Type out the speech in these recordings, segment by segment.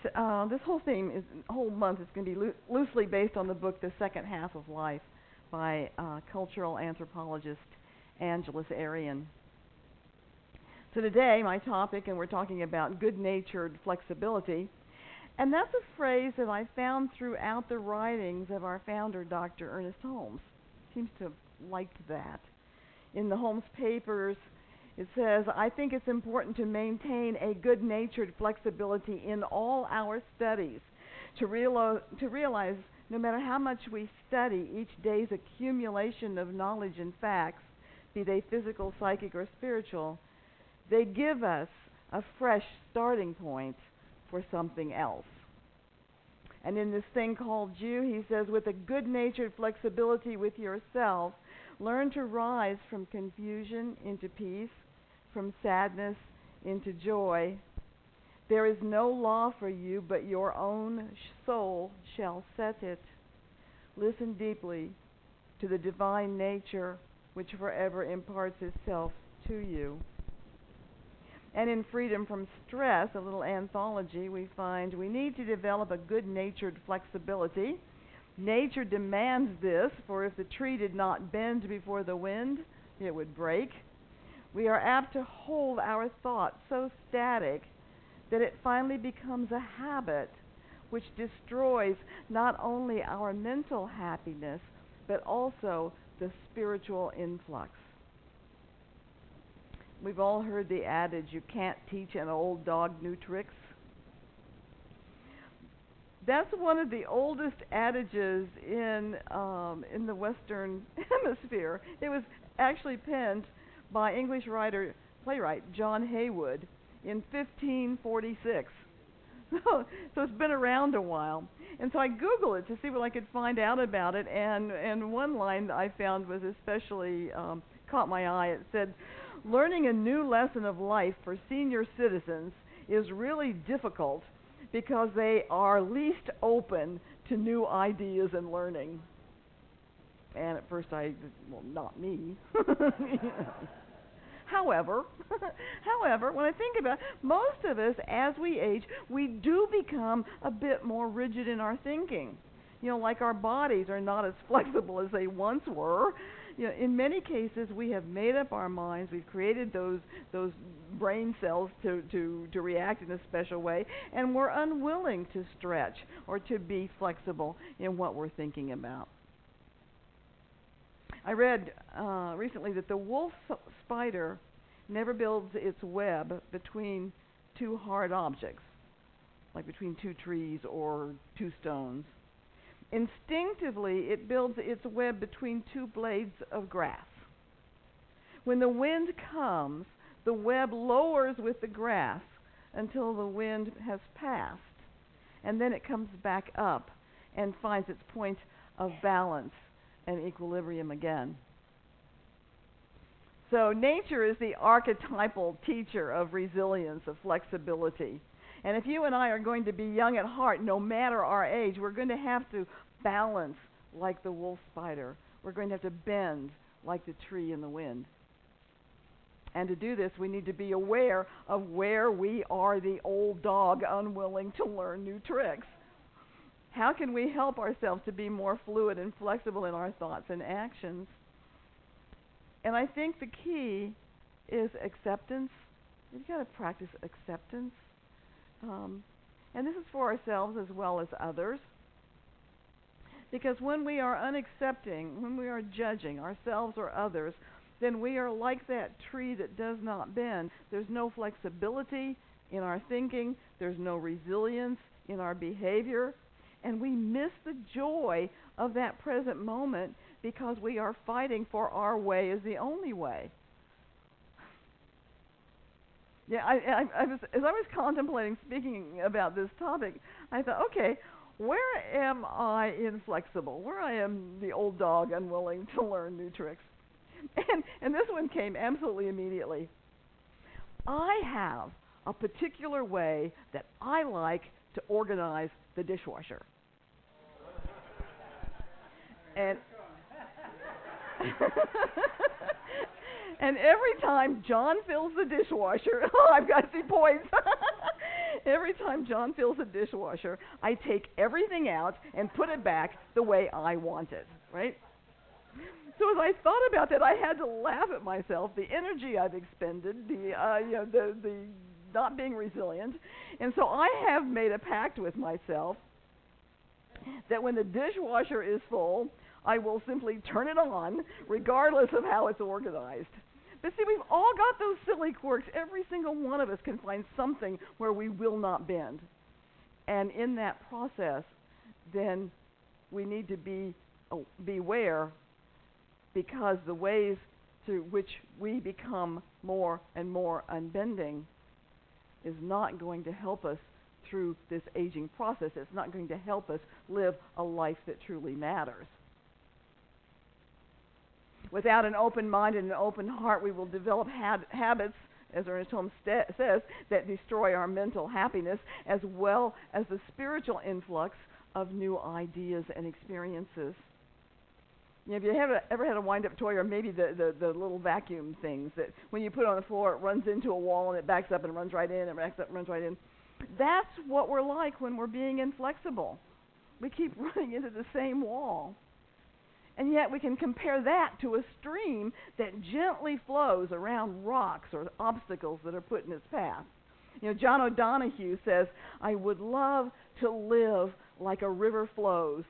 this whole month is going to be loosely based on the book The Second Half of Life by cultural anthropologist Erin. So today, my topic, and we're talking about good-natured flexibility, and that's a phrase that I found throughout the writings of our founder, Dr. Ernest Holmes. Seems to have liked that. In the Holmes papers, it says, "I think it's important to maintain a good-natured flexibility in all our studies, to realize no matter how much we study, each day's accumulation of knowledge and facts, be they physical, psychic, or spiritual, they give us a fresh starting point for something else." And in this thing called you, he says, with a good-natured flexibility with yourself, learn to rise from confusion into peace, from sadness into joy. There is no law for you, but your own soul shall set it. Listen deeply to the divine nature which forever imparts itself to you. And in Freedom from Stress, a little anthology, we find we need to develop a good-natured flexibility. Nature demands this, for if the tree did not bend before the wind, it would break. We are apt to hold our thought so static that it finally becomes a habit which destroys not only our mental happiness, but also the spiritual influx. We've all heard the adage, you can't teach an old dog new tricks. That's one of the oldest adages in the Western Hemisphere. It was actually penned by English playwright John Haywood in 1546. So it's been around a while. And so I Googled it to see what I could find out about it, and one line that I found was especially caught my eye. It said, "Learning a new lesson of life for senior citizens is really difficult because they are least open to new ideas and learning." And at first not me. However, when I think about it, most of us, as we age, we do become a bit more rigid in our thinking. Like our bodies are not as flexible as they once were. In many cases, we have made up our minds. We've created those brain cells to react in a special way, and we're unwilling to stretch or to be flexible in what we're thinking about. I read recently that the wolf spider never builds its web between two hard objects, like between two trees or two stones. Instinctively, it builds its web between two blades of grass. When the wind comes, the web lowers with the grass until the wind has passed, and then it comes back up and finds its point of balance and equilibrium again. So nature is the archetypal teacher of resilience, of flexibility. And if you and I are going to be young at heart, no matter our age, we're going to have to balance like the wolf spider. We're going to have to bend like the tree in the wind. And to do this, we need to be aware of where we are the old dog unwilling to learn new tricks. How can we help ourselves to be more fluid and flexible in our thoughts and actions? And I think the key is acceptance. We've got to practice acceptance. And this is for ourselves as well as others. Because when we are unaccepting, when we are judging ourselves or others, then we are like that tree that does not bend. There's no flexibility in our thinking. There's no resilience in our behavior. And we miss the joy of that present moment because we are fighting for our way as the only way. Yeah, as I was contemplating speaking about this topic, I thought, okay, where am I inflexible? Where I am the old dog unwilling to learn new tricks? And this one came absolutely immediately. I have a particular way that I like to organize the dishwasher. And and every time John fills the dishwasher, I've got to see points. Every time John fills a dishwasher, I take everything out and put it back the way I want it, right? So as I thought about that, I had to laugh at myself, the energy I've expended, the not being resilient. And so I have made a pact with myself that when the dishwasher is full, I will simply turn it on, regardless of how it's organized. But see, we've all got those silly quirks. Every single one of us can find something where we will not bend. And in that process, then we need to beware, because the ways through which we become more and more unbending is not going to help us through this aging process. It's not going to help us live a life that truly matters. Without an open mind and an open heart, we will develop habits, as Ernest Holmes says, that destroy our mental happiness, as well as the spiritual influx of new ideas and experiences. Have you ever had a Windup Toy, or maybe the little vacuum things that when you put it on the floor, it runs into a wall and it backs up and runs right in, and backs up and runs right in? That's what we're like when we're being inflexible. We keep running into the same wall. And yet we can compare that to a stream that gently flows around rocks or obstacles that are put in its path. John O'Donohue says, "I would love to live like a river flows,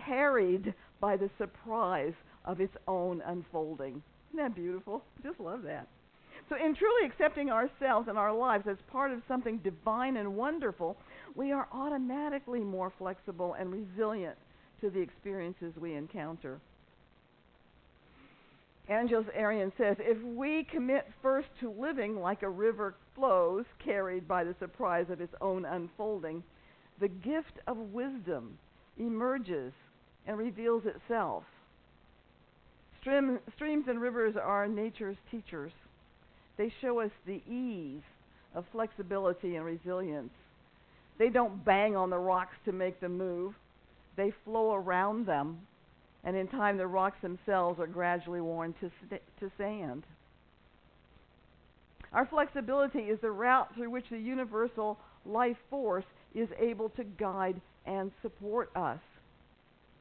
carried by the surprise of its own unfolding." Isn't that beautiful? Just love that. So in truly accepting ourselves and our lives as part of something divine and wonderful, we are automatically more flexible and resilient to the experiences we encounter. Angelos Erin says, if we commit first to living like a river flows, carried by the surprise of its own unfolding, the gift of wisdom emerges and reveals itself. Streams and rivers are nature's teachers. They show us the ease of flexibility and resilience. They don't bang on the rocks to make them move. They flow around them, and in time the rocks themselves are gradually worn to sand. Our flexibility is the route through which the universal life force is able to guide and support us.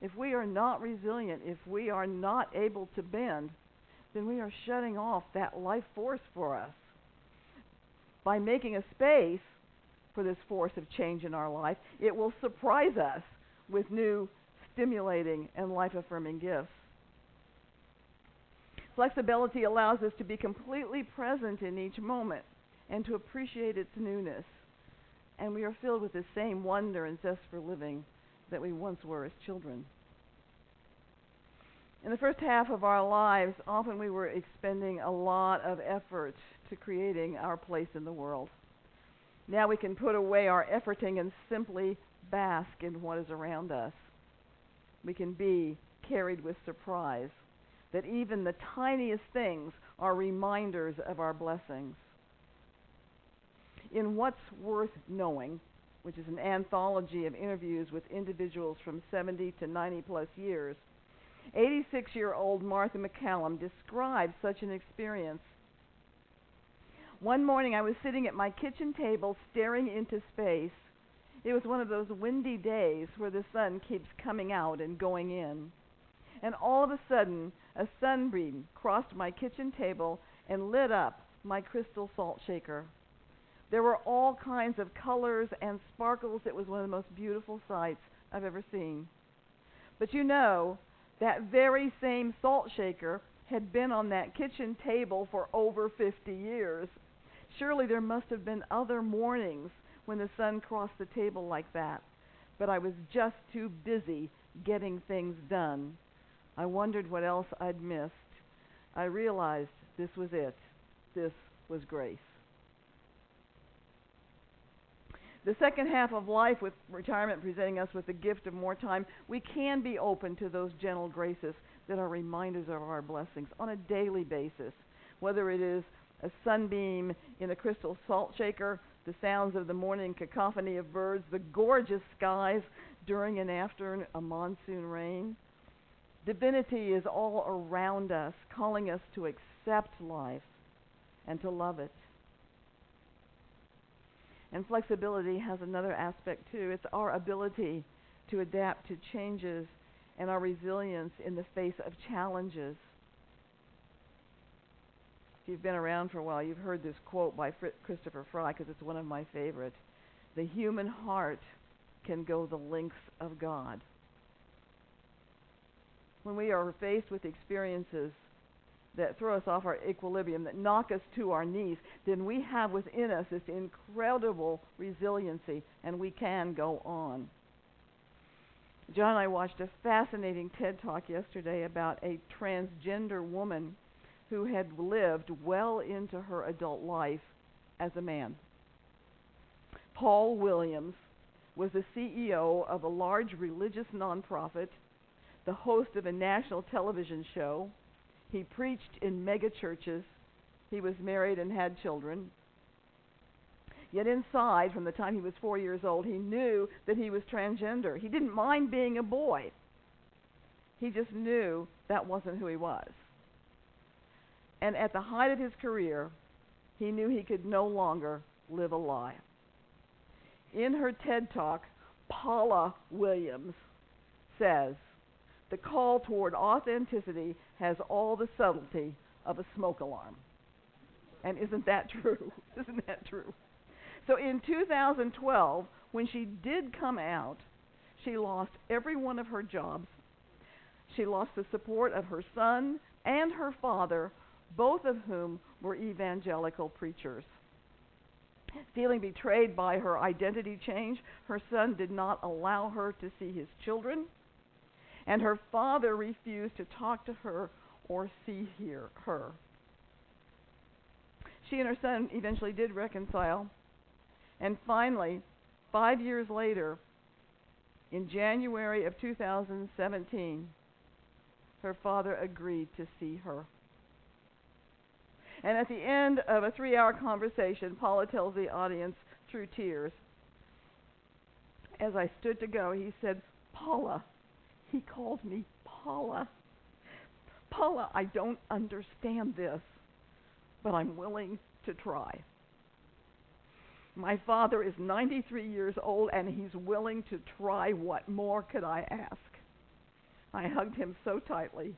If we are not resilient, if we are not able to bend, then we are shutting off that life force for us. By making a space for this force of change in our life, it will surprise us with new, stimulating, and life-affirming gifts. Flexibility allows us to be completely present in each moment and to appreciate its newness. And we are filled with the same wonder and zest for living that we once were as children. In the first half of our lives, often we were expending a lot of effort to creating our place in the world. Now we can put away our efforting and simply bask in what is around us. We can be carried with surprise that even the tiniest things are reminders of our blessings. In What's Worth Knowing, which is an anthology of interviews with individuals from 70 to 90 plus years, 86-year-old Martha McCallum describes such an experience. One morning I was sitting at my kitchen table staring into space. It was one of those windy days where the sun keeps coming out and going in. And all of a sudden, a sunbeam crossed my kitchen table and lit up my crystal salt shaker. There were all kinds of colors and sparkles. It was one of the most beautiful sights I've ever seen. But you know, that very same salt shaker had been on that kitchen table for over 50 years. Surely there must have been other mornings when the sun crossed the table like that. But I was just too busy getting things done. I wondered what else I'd missed. I realized this was it. This was grace. The second half of life, with retirement presenting us with the gift of more time, we can be open to those gentle graces that are reminders of our blessings on a daily basis. Whether it is a sunbeam in a crystal salt shaker, the sounds of the morning cacophony of birds, the gorgeous skies during and after a monsoon rain. Divinity is all around us, calling us to accept life and to love it. And flexibility has another aspect too. It's our ability to adapt to changes and our resilience in the face of challenges. If you've been around for a while, you've heard this quote by Christopher Fry, because it's one of my favorites. The human heart can go the lengths of God. When we are faced with experiences that throw us off our equilibrium, that knock us to our knees, then we have within us this incredible resiliency, and we can go on. John and I watched a fascinating TED Talk yesterday about a transgender woman who had lived well into her adult life as a man. Paul Williams was the CEO of a large religious nonprofit, the host of a national television show. He preached in mega churches. He was married and had children. Yet inside, from the time he was 4 years old, he knew that he was transgender. He didn't mind being a boy. He just knew that wasn't who he was. And at the height of his career, he knew he could no longer live a lie. In her TED Talk, Paula Williams says, "The call toward authenticity has all the subtlety of a smoke alarm." And isn't that true? Isn't that true? So in 2012, when she did come out, she lost every one of her jobs. She lost the support of her son and her father, both of whom were evangelical preachers. Feeling betrayed by her identity change, her son did not allow her to see his children, and her father refused to talk to her or see her. She and her son eventually did reconcile, and finally, 5 years later, in January of 2017, her father agreed to see her. And at the end of a 3-hour conversation, Paula tells the audience through tears, "As I stood to go, he said, 'Paula,' he called me Paula. 'Paula, I don't understand this, but I'm willing to try. My father is 93 years old, and he's willing to try. What more could I ask?' I hugged him so tightly.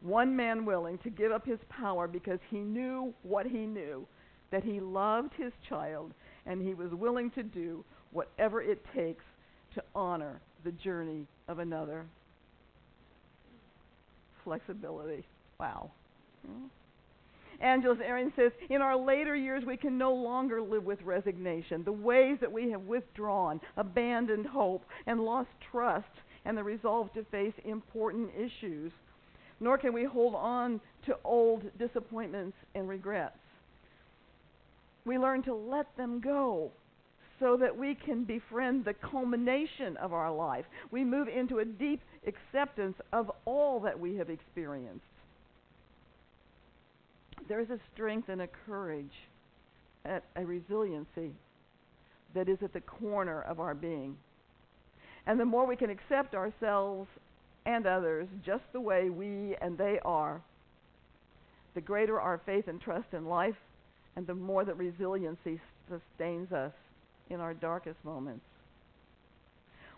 One man willing to give up his power because he knew what he knew, that he loved his child, and he was willing to do whatever it takes to honor the journey of another." Flexibility. Wow. Angeles Erin says, "In our later years, we can no longer live with resignation. The ways that we have withdrawn, abandoned hope, and lost trust, and the resolve to face important issues. Nor can we hold on to old disappointments and regrets. We learn to let them go so that we can befriend the culmination of our life. We move into a deep acceptance of all that we have experienced. There is a strength and a courage, a resiliency that is at the corner of our being. And the more we can accept ourselves and others just the way we and they are, the greater our faith and trust in life, and the more that resiliency sustains us in our darkest moments.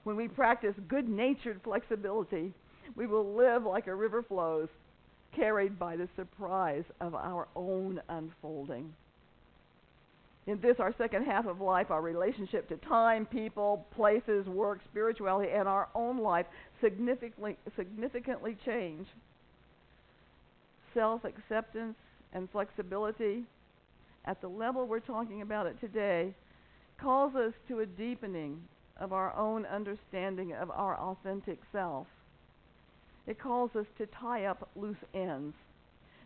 When we practice good-natured flexibility, we will live like a river flows, carried by the surprise of our own unfolding. In this, our second half of life, our relationship to time, people, places, work, spirituality, and our own life significantly change. Self-acceptance and flexibility, at the level we're talking about it today, calls us to a deepening of our own understanding of our authentic self. It calls us to tie up loose ends,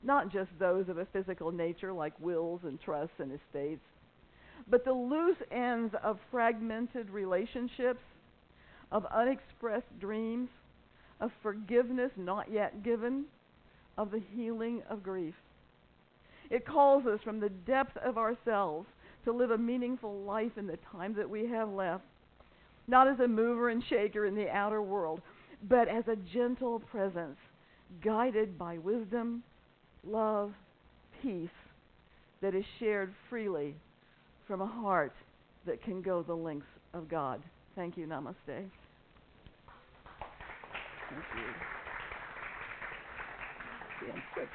not just those of a physical nature like wills and trusts and estates, but the loose ends of fragmented relationships, of unexpressed dreams, of forgiveness not yet given, of the healing of grief. It calls us from the depth of ourselves to live a meaningful life in the time that we have left, not as a mover and shaker in the outer world, but as a gentle presence, guided by wisdom, love, peace, that is shared freely from a heart that can go the lengths of God. Thank you. Namaste. Thank you. Damn quick.